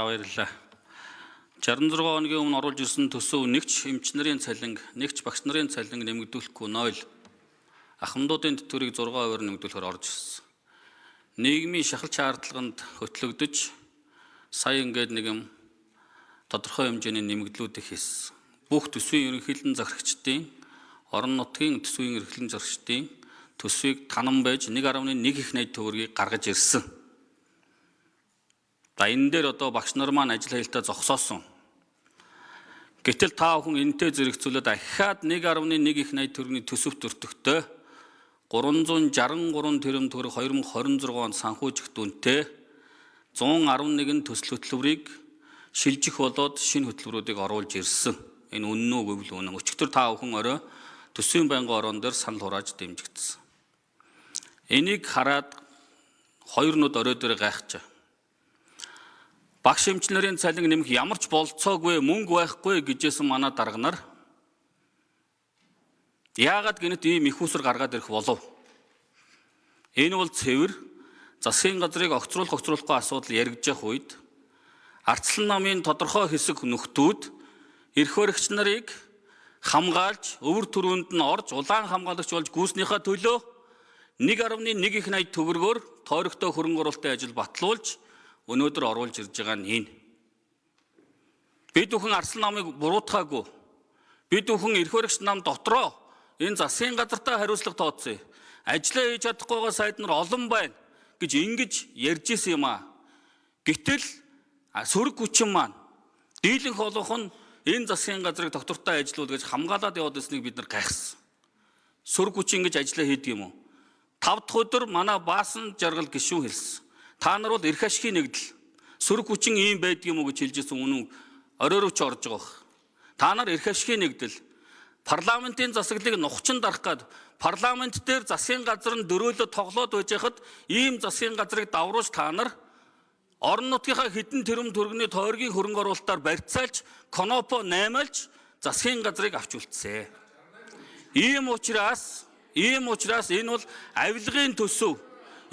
Баярлалаа. 66 хоногийн өмнө оруулж ирсэн төсөв нэгч эмч нарын цалин, нэгч багш нарын цалин нэмэгдүүлэхгүй 0. Ахмадуудын тэтгэврийг 6% нэмэгдүүлэхээр орж ирсэн. Нийгмийн шахалт шаардлаганд хөтлөгдөж сая ингээд нэг юм тодорхой хэмжээний нэмэгдлүүдийг хийсэн. Бүх төсвийн ерөнхийлөн захирагчдын, орон нутгийн төсвийн ерөнхийлөн захирагчдын төсвийг танан байж 1.1 их найд төгрөгийг гаргаж ирсэн. За энэ дээр одоо багш нар маань ажил хайлтаа зогсоосон. Гэтэл та бүхэн энэтэй зэрэгцүүлээд дахиад 1.1 их найд төгрөгийн төсөвт өртөгтэй 363 тэрбум төгрөг 2026 онд санхүүжих дүнтэй 111 төсөл хөтөлбөрийг шилжих болоод шинэ хөтөлбөрүүдийг оруулж ирсэн. Энэ үнэн үү гэвэл үнэн. Өчигдөр та бүхэн орой төсвийн байнгын орон дээр санал хурааж дэмжигдсэн. Энийг хараад хоёр нүд орой дээр гайхчаа. Багш эмч нарын цалин нэмэх ямар ч болцоогүй мөнгө байхгүй гэжсэн манай дарга нар яагаад гэнэт ийм их усар гаргаад ирэх болов? Энэ бол цэвэр засгийн газрыг огцруулахгүй асуудал яригдчих үед Арцлан намын тодорхой хэсэг нөхдүүд эрх баригч нарыг хамгаалж өвөр түрүүнд нь орж улаан хамгаалагч болж гүйснийхээ төлөө 1.1 их найд төгрөгөөр тойрогтой хөрөнгө оруулалтын ажил батлуулж өнөөдөр оруулж ирж байгаа нь энэ. Бид бүхэн Арслан намыг буруутгаагүй. Бид бүхэн эрх баригч нам дотроо энэ засгийн газартаа хариуцлага тооцъё. Ажлаа хийж чадахгүй сайд нар олон байна гэж ингэж ярьж исэн юм аа. Гэтэл сөрөг хүчин маань дийлэнх олонх нь энэ засгийн газрыг доктортой ажилуул гэж хамгаалаад яваад ирснийг бид нар гайхсан. Сөрөг хүчин ингэж ажиллаа хийдэг юм уу? 5 дахь өдөр манай Баасан жаргал гишүүн хэлсэн. Та нар бол эрх ашигын нэгдэл. Сөрөг хүчин ийм байдаг юм уу гэж хэлжсэн үнэн оройрооч орж байгаа. Та нар эрх ашигын нэгдэл. Парламентын засаглалыг нухчин дарах гад парламент дээр засгийн газар нь дөрөөлө тоглоод байж хахад ийм засгийн газрыг давруулж та нар орон нутгийнхаа хэдэн тэрбум төгрөгийн тойргийн хөрөнгө оруулалтаар барьцаалж конопо наймаалж засгийн газрыг авч үлдсэн. Ийм учраас энэ бол авилгын төсөв.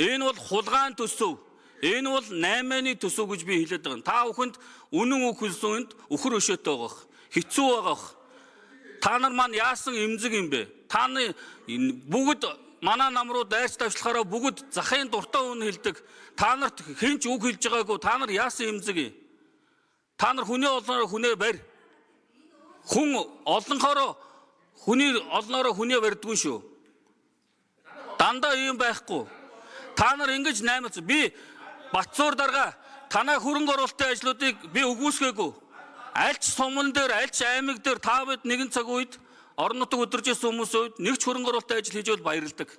Энэ бол хулгайн төсөв. Энэ бол 8-ны төсөв гэж би хэлээд байгаа. Та бүхэнд үнэн үг хэлсэнд өхөр өшөөтэй байгаа. Хэцүү байгаа. Та нар маань яасан эмзэг юм бэ? Та нар бүгд манай нам руу дайрч тавьчлахаараа бүгд захын дуртай үнэ хэлдэг. Та нарт хинч үг хэлж байгаагүй. Та нар яасан эмзэг юм? Та нар хүний олноороо хүнээ барь. Хүн олонхороо хүнээ барьдгүй шүү. Дандаа ийм байхгүй. Та нар ингэж наймац. Би Батцуур дарга танаа хөрөнгө оруулалтын ажлуудыг би үгүйсгээгүй. Альч суман дээр, альч аймаг дээр та бид нэгэн цаг үед орон нутаг өдөрж исэн хүмүүс үед нэг ч хөрөнгө оруулалтын ажил хийж бол баярладаг.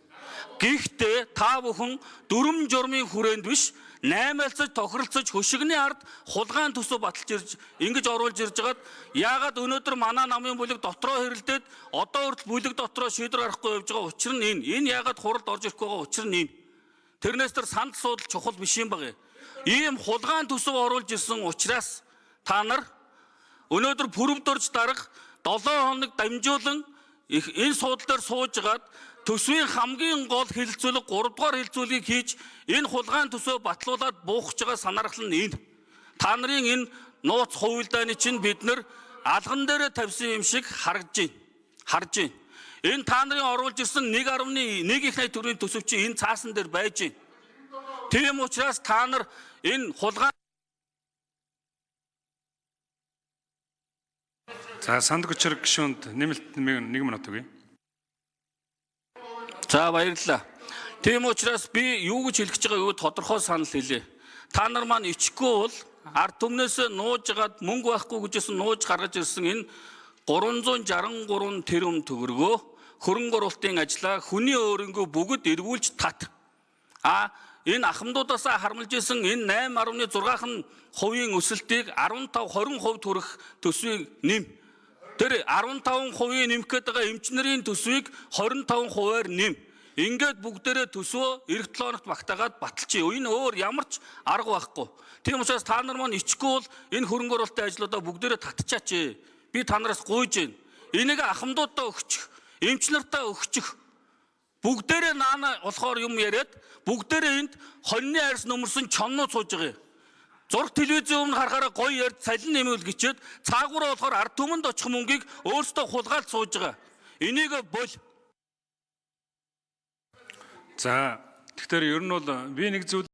Гэхдээ та бүхэн дүрм журмын хүрээнд биш, наймаалцаж, тохиролцож, хөшигний ард хулгайн төсөв баталж ирж, ингэж оруулж ирж байгаад яагаад өнөөдөр манай намын бүлэг дотроо хэрэлдээд одоо хүртэл бүлэг дотроо шийдвэр гарахгүй явж байгаа учир нь энэ яагаад хуралд орж ирэхгүй байгаа учир нь энэ. Тэрнээс тэр санал суудал чухал биш юм байна. Ийм хулгайн төсөв оруулж ирсэн учраас та нар өнөөдөр пүрэвдөрж дарах 7 хоног дамжуулан энэ суудал дээр суужгаад төсвийн хамгийн гол хэлэлцүүлэг 3 дугаар хэлэлцүүлгийг хийж энэ хулгайн төсөв батлуулаад буухж байгаа санаархал нь энэ. Та нарын энэ нууц хувилдааны чинь бид нар алган дээрээ тавьсан юм шиг харж байна. Энэ та нарын оруулж ирсэн 1.1 их найд төгрөгийн төсөв чинь энэ цаасан дээр байж байна. Тийм учраас та нар энэ хулгай. За санд гүчир гишүүнд нэмэлт 1 минут өгье. За баярлалаа. Тийм учраас би юу гэж хэлэх гэж байгааг юу тодорхой санал хэлье. Та нар маань ичгүй бол ард түмнээс нууж гаад мөнгө байхгүй гэжсэн нууж гаргаж ирсэн энэ 363 тэрбум төгрөгөө хөрөнгө оруулалтын ажлаа хүний өөрөнгөө бүгд эргүүлж тат. Энэ ахмадуудаас харамлж исэн энэ 8.6% өсөлтийг 15-20% төрөх төсвийг нэм. Тэр 15% нэмэх гээд байгаа эмч нарын төсвийг 25%-аар нэм. Ингээд бүгдээрээ төсвөө эх 7 хоногт багтаагаад баталчих. Энэ өөр ямар ч арга байхгүй. Тийм учраас та нар маань ичгүй бол энэ хөрөнгө оруулалтын ажлуудаа бүгдээрээ татчихаач. Би та нараас гуйж байна. Энийг ахмадуудаа өгчих. Эмч нартаа өгчих. Бүгдээрээ наана болохоор юм яриад бүгдээрээ энд хоньны арьс нөмөрсөн чонноо сууж байгаа юм. Зураг телевизийн өмнө харахаараа гоё ярьд салин нэмэл гिचээд цаагаараа болохоор ард түмэнд очих мөнгийг өөрсдөө хулгайлж сууж байгаа. Энийг бол За тэгэхээр ер нь бол би нэг зүйл